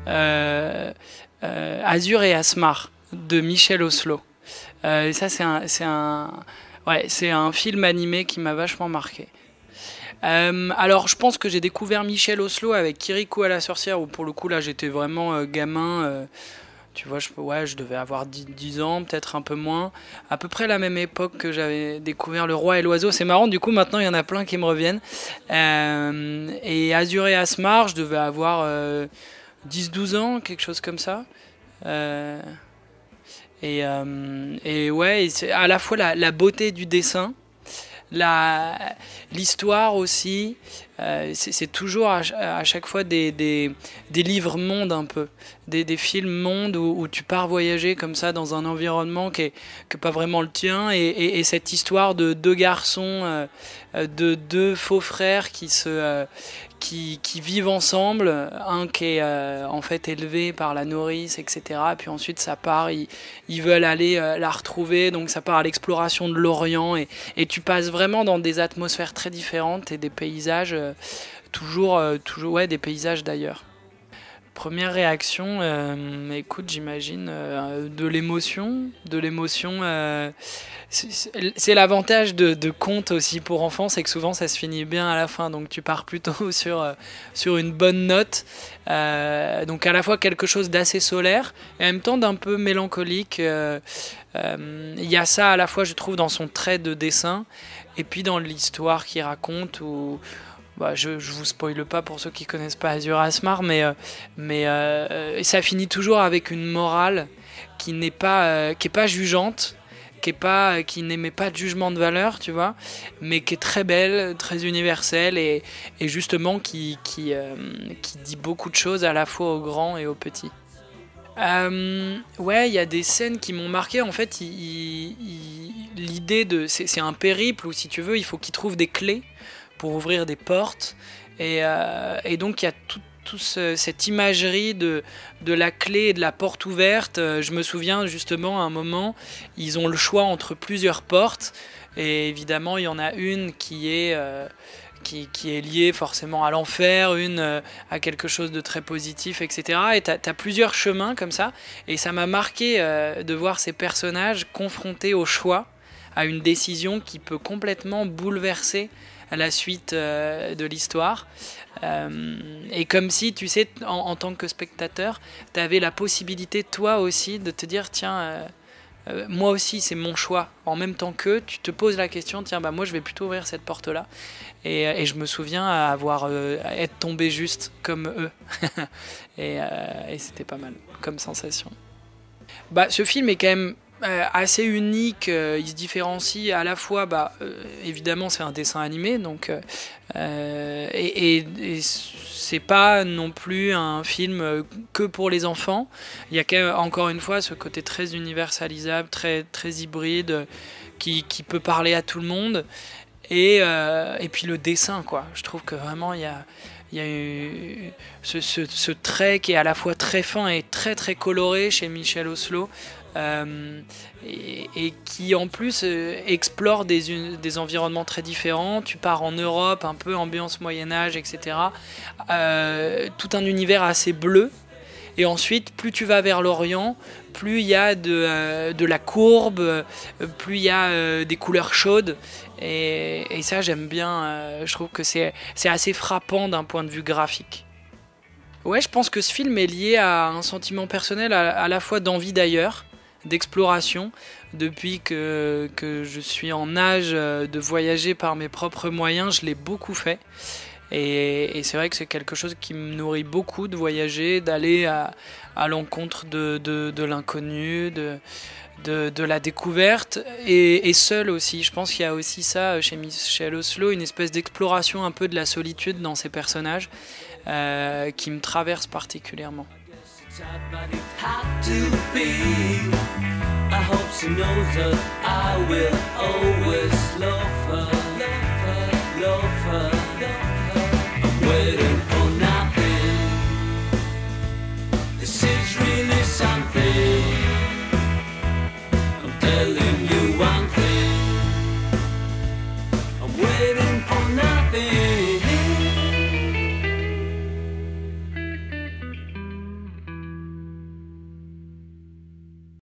Azur et Asmar de Michel Oslo. Et ça, c'est un film animé qui m'a vachement marqué. Alors, je pense que j'ai découvert Michel Oslo avec Kirikou à la sorcière, où pour le coup, là, j'étais vraiment gamin. Tu vois, je devais avoir 10 ans, peut-être un peu moins. À peu près la même époque que j'avais découvert Le Roi et l'Oiseau. C'est marrant, du coup, maintenant, il y en a plein qui me reviennent. Et Azur et Asmar, je devais avoir 10-12 ans, quelque chose comme ça. Et ouais, et c'est à la fois la beauté du dessin, l'histoire aussi. C'est toujours à chaque fois des livres mondes un peu, des films mondes où tu pars voyager comme ça dans un environnement qui est pas vraiment le tien, et cette histoire de deux garçons, de deux faux frères qui vivent ensemble, un qui est en fait élevé par la nourrice, etc. Puis ensuite ça part, ils veulent aller la retrouver, donc ça part à l'exploration de l'Orient, et tu passes vraiment dans des atmosphères très différentes et des paysages, toujours ouais, des paysages d'ailleurs. Première réaction, écoute, j'imagine de l'émotion. C'est l'avantage de contes aussi pour enfants, c'est que souvent ça se finit bien à la fin, donc tu pars plutôt sur une bonne note. Donc à la fois quelque chose d'assez solaire et en même temps d'un peu mélancolique. Il y a ça à la fois, je trouve, dans son trait de dessin et puis dans l'histoire qu'il raconte, où je vous spoile pas pour ceux qui connaissent pas Azur Asmar, mais ça finit toujours avec une morale qui n'est pas jugeante, qui n'émet pas de jugement de valeur, tu vois, mais qui est très belle, très universelle, et justement qui dit beaucoup de choses à la fois aux grands et aux petits. Ouais, il y a des scènes qui m'ont marqué. En fait, l'idée c'est un périple où, si tu veux, il faut qu'ils trouvent des clés pour ouvrir des portes, et donc il y a toute cette imagerie de la clé et de la porte ouverte. Je me souviens justement, à un moment, ils ont le choix entre plusieurs portes, et évidemment il y en a une qui est liée forcément à l'enfer, une à quelque chose de très positif, etc. Et t'as plusieurs chemins comme ça, et ça m'a marqué de voir ces personnages confrontés au choix, à une décision qui peut complètement bouleverser à la suite de l'histoire. Et comme si, tu sais, en tant que spectateur, tu avais la possibilité, toi aussi, de te dire, tiens, moi aussi, c'est mon choix. En même temps qu'eux, tu te poses la question, tiens, moi, je vais plutôt ouvrir cette porte-là. Et je me souviens être tombé juste comme eux. et c'était pas mal comme sensation. Ce film est quand même assez unique. Il se différencie à la fois, évidemment c'est un dessin animé, donc et c'est pas non plus un film que pour les enfants. Il y a quand même, encore une fois, ce côté très universalisable, très, très hybride, qui peut parler à tout le monde, et puis le dessin, quoi. Je trouve que vraiment il y a eu ce trait qui est à la fois très fin et très très coloré chez Michel Oslo, et qui en plus explore des environnements très différents. Tu pars en Europe, un peu ambiance Moyen-Âge, etc. Tout un univers assez bleu. Et ensuite, plus tu vas vers l'Orient, plus il y a de la courbe, plus il y a des couleurs chaudes. Et ça, j'aime bien. Je trouve que c'est assez frappant d'un point de vue graphique. Ouais, je pense que ce film est lié à un sentiment personnel, à la fois d'envie d'ailleurs, d'exploration. Depuis que je suis en âge de voyager par mes propres moyens, je l'ai beaucoup fait. Et c'est vrai que c'est quelque chose qui me nourrit beaucoup, de voyager, d'aller à l'encontre de l'inconnu, de la découverte, et seul aussi. Je pense qu'il y a aussi ça chez Michel Oslo, une espèce d'exploration un peu de la solitude dans ses personnages, qui me traverse particulièrement. I hope she knows that I will always love